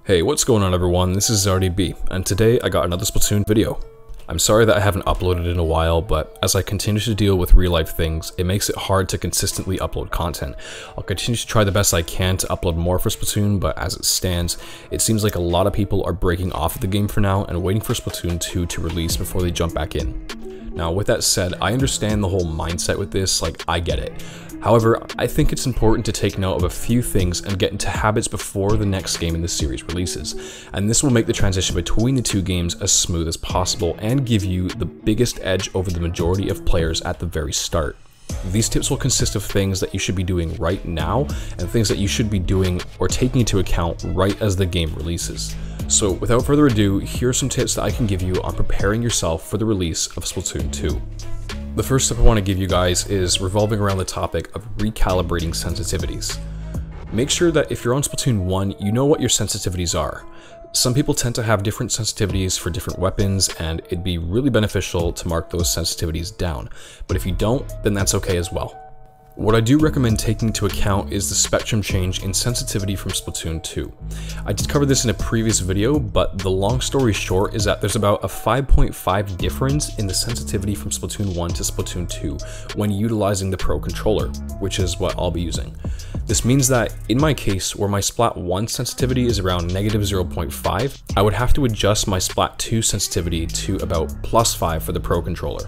Hey, what's going on everyone? This is CzarDB, and today I got another Splatoon video. I'm sorry that I haven't uploaded in a while, but as I continue to deal with real-life things, it makes it hard to consistently upload content. I'll continue to try the best I can to upload more for Splatoon, but as it stands, it seems like a lot of people are breaking off of the game for now and waiting for Splatoon 2 to release before they jump back in. Now, with that said, I understand the whole mindset with this, I get it. However, I think it's important to take note of a few things and get into habits before the next game in the series releases, and this will make the transition between the two games as smooth as possible and give you the biggest edge over the majority of players at the very start. These tips will consist of things that you should be doing right now and things that you should be doing or taking into account right as the game releases. So without further ado, here are some tips that I can give you on preparing yourself for the release of Splatoon 2. The first tip I want to give you guys is revolving around the topic of recalibrating sensitivities. Make sure that if you're on Splatoon 1, you know what your sensitivities are. Some people tend to have different sensitivities for different weapons, and it'd be really beneficial to mark those sensitivities down. But if you don't, then that's okay as well. What I do recommend taking into account is the spectrum change in sensitivity from Splatoon 2. I did cover this in a previous video, but the long story short is that there's about a 5.5 difference in the sensitivity from Splatoon 1 to Splatoon 2 when utilizing the Pro controller, which is what I'll be using. This means that in my case, where my Splat 1 sensitivity is around -0.5, I would have to adjust my Splat 2 sensitivity to about +5 for the Pro controller.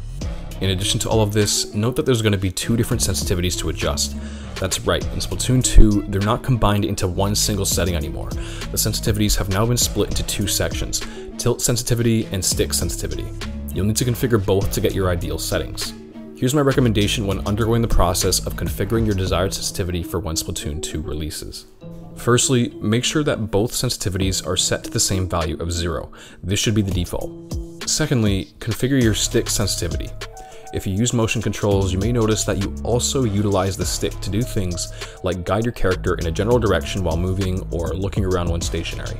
In addition to all of this, note that there's going to be two different sensitivities to adjust. That's right, in Splatoon 2, they're not combined into one single setting anymore. The sensitivities have now been split into two sections, tilt sensitivity and stick sensitivity. You'll need to configure both to get your ideal settings. Here's my recommendation when undergoing the process of configuring your desired sensitivity for when Splatoon 2 releases. Firstly, make sure that both sensitivities are set to the same value of 0. This should be the default. Secondly, configure your stick sensitivity. If you use motion controls, you may notice that you also utilize the stick to do things like guide your character in a general direction while moving or looking around when stationary.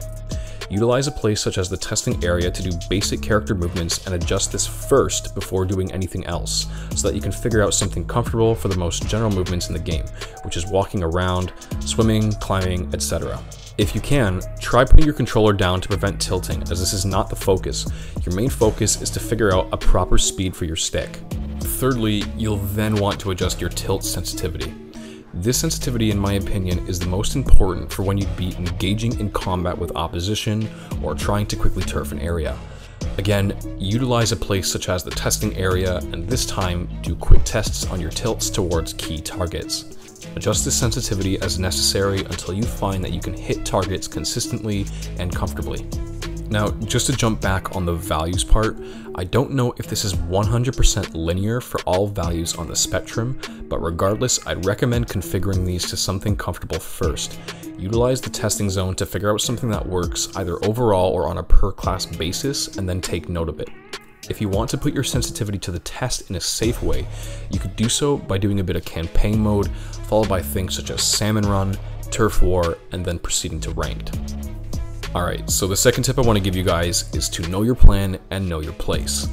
Utilize a place such as the testing area to do basic character movements and adjust this first before doing anything else, so that you can figure out something comfortable for the most general movements in the game, which is walking around, swimming, climbing, etc. If you can, try putting your controller down to prevent tilting, as this is not the focus. Your main focus is to figure out a proper speed for your stick. Thirdly, you'll then want to adjust your tilt sensitivity. This sensitivity, in my opinion, is the most important for when you'd be engaging in combat with opposition or trying to quickly turf an area. Again, utilize a place such as the testing area, and this time do quick tests on your tilts towards key targets. Adjust this sensitivity as necessary until you find that you can hit targets consistently and comfortably. Now, just to jump back on the values part, I don't know if this is 100% linear for all values on the spectrum, but regardless, I'd recommend configuring these to something comfortable first. Utilize the testing zone to figure out something that works either overall or on a per class basis, and then take note of it. If you want to put your sensitivity to the test in a safe way, you could do so by doing a bit of campaign mode, followed by things such as Salmon Run, Turf War, and then proceeding to Ranked. Alright, so the second tip I want to give you guys is to know your plan and know your place.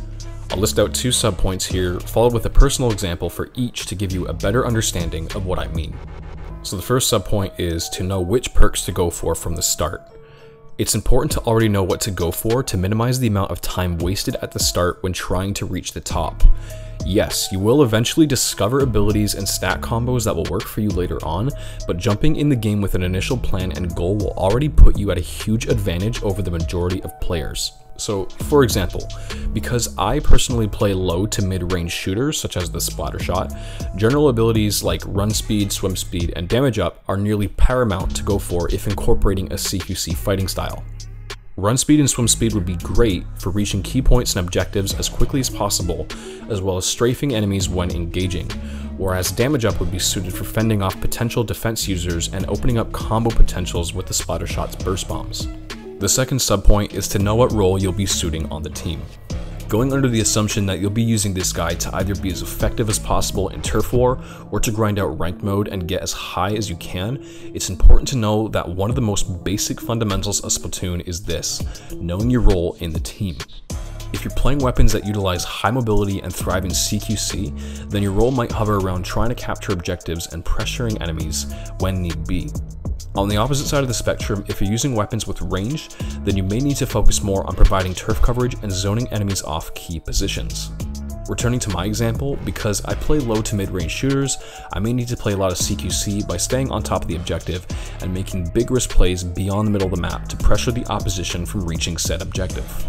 I'll list out two subpoints here, followed with a personal example for each to give you a better understanding of what I mean. So the first subpoint is to know which perks to go for from the start. It's important to already know what to go for to minimize the amount of time wasted at the start when trying to reach the top. Yes, you will eventually discover abilities and stat combos that will work for you later on, but jumping in the game with an initial plan and goal will already put you at a huge advantage over the majority of players. So, for example, because I personally play low to mid-range shooters such as the splatter shot, general abilities like run speed, swim speed, and damage up are nearly paramount to go for if incorporating a CQC fighting style. Run speed and swim speed would be great for reaching key points and objectives as quickly as possible, as well as strafing enemies when engaging, whereas damage up would be suited for fending off potential defense users and opening up combo potentials with the splatter shot's burst bombs. The second subpoint is to know what role you'll be suiting on the team. Going under the assumption that you'll be using this guy to either be as effective as possible in Turf War or to grind out ranked mode and get as high as you can, it's important to know that one of the most basic fundamentals of Splatoon is this: knowing your role in the team. If you're playing weapons that utilize high mobility and thrive in CQC, then your role might hover around trying to capture objectives and pressuring enemies when need be. On the opposite side of the spectrum, if you're using weapons with range, then you may need to focus more on providing turf coverage and zoning enemies off key positions. Returning to my example, because I play low to mid-range shooters, I may need to play a lot of CQC by staying on top of the objective and making big risk plays beyond the middle of the map to pressure the opposition from reaching said objective.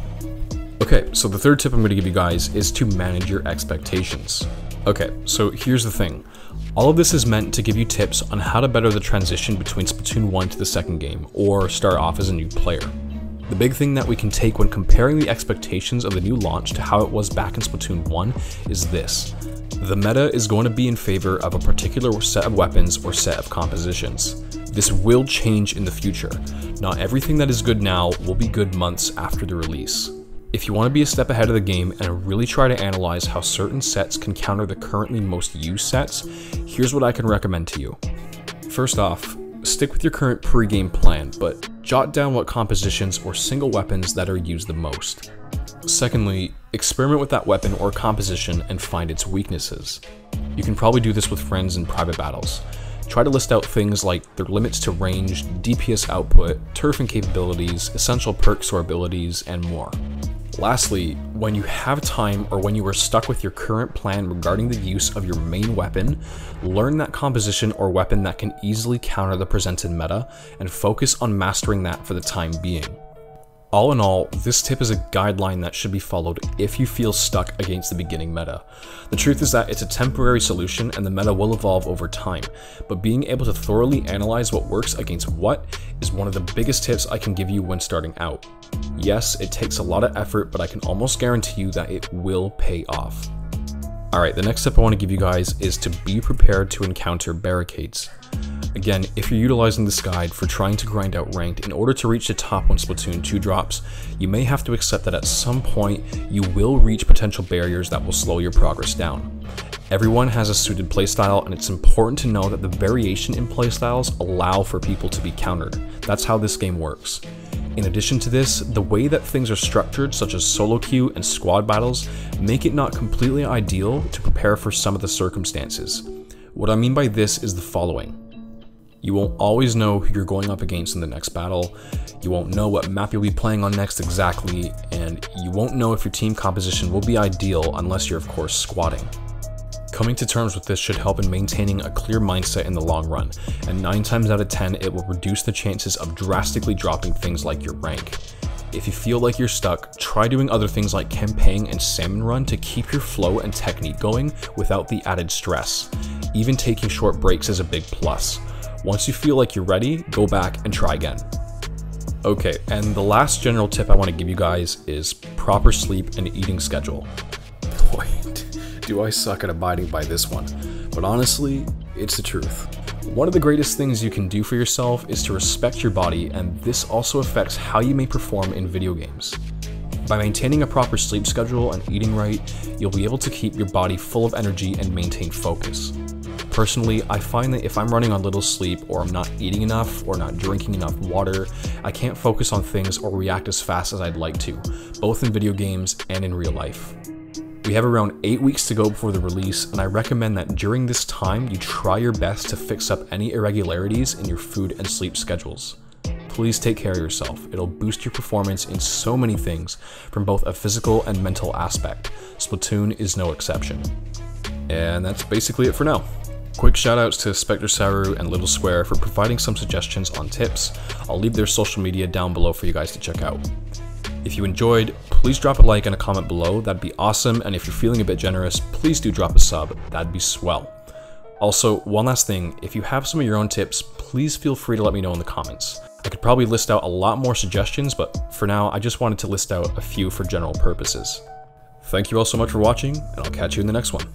Okay, so the third tip I'm going to give you guys is to manage your expectations. Okay, so here's the thing. All of this is meant to give you tips on how to better the transition between Splatoon 1 to the second game, or start off as a new player. The big thing that we can take when comparing the expectations of the new launch to how it was back in Splatoon 1 is this. The meta is going to be in favor of a particular set of weapons or set of compositions. This will change in the future. Not everything that is good now will be good months after the release. If you want to be a step ahead of the game and really try to analyze how certain sets can counter the currently most used sets, here's what I can recommend to you. First off, stick with your current pre-game plan, but jot down what compositions or single weapons that are used the most. Secondly, experiment with that weapon or composition and find its weaknesses. You can probably do this with friends in private battles. Try to list out things like their limits to range, DPS output, turfing capabilities, essential perks or abilities, and more. Lastly, when you have time or when you are stuck with your current plan regarding the use of your main weapon, learn that composition or weapon that can easily counter the presented meta and focus on mastering that for the time being. All in all, this tip is a guideline that should be followed if you feel stuck against the beginning meta. The truth is that it's a temporary solution and the meta will evolve over time, but being able to thoroughly analyze what works against what is one of the biggest tips I can give you when starting out. Yes, it takes a lot of effort, but I can almost guarantee you that it will pay off. Alright, the next tip I want to give you guys is to be prepared to encounter barricades. Again, if you're utilizing this guide for trying to grind out ranked in order to reach the top when Splatoon 2 drops, you may have to accept that at some point you will reach potential barriers that will slow your progress down. Everyone has a suited playstyle, and it's important to know that the variation in playstyles allow for people to be countered. That's how this game works. In addition to this, the way that things are structured, such as solo queue and squad battles, make it not completely ideal to prepare for some of the circumstances. What I mean by this is the following. You won't always know who you're going up against in the next battle, you won't know what map you'll be playing on next exactly, and you won't know if your team composition will be ideal unless you're of course squatting. Coming to terms with this should help in maintaining a clear mindset in the long run, and 9 times out of 10 it will reduce the chances of drastically dropping things like your rank. If you feel like you're stuck, try doing other things like camping and salmon run to keep your flow and technique going without the added stress. Even taking short breaks is a big plus. Once you feel like you're ready, go back and try again. Okay, and the last general tip I want to give you guys is proper sleep and eating schedule. Boy, do I suck at abiding by this one, but honestly, it's the truth. One of the greatest things you can do for yourself is to respect your body, and this also affects how you may perform in video games. By maintaining a proper sleep schedule and eating right, you'll be able to keep your body full of energy and maintain focus. Personally, I find that if I'm running on little sleep, or I'm not eating enough, or not drinking enough water, I can't focus on things or react as fast as I'd like to, both in video games and in real life. We have around 8 weeks to go before the release, and I recommend that during this time you try your best to fix up any irregularities in your food and sleep schedules. Please take care of yourself. It'll boost your performance in so many things, from both a physical and mental aspect. Splatoon is no exception. And that's basically it for now. Quick shoutouts to SpecterSaru and littlesquare for providing some suggestions on tips. I'll leave their social media down below for you guys to check out. If you enjoyed, please drop a like and a comment below, that'd be awesome, and if you're feeling a bit generous, please do drop a sub, that'd be swell. Also, one last thing, if you have some of your own tips, please feel free to let me know in the comments. I could probably list out a lot more suggestions, but for now, I just wanted to list out a few for general purposes. Thank you all so much for watching, and I'll catch you in the next one.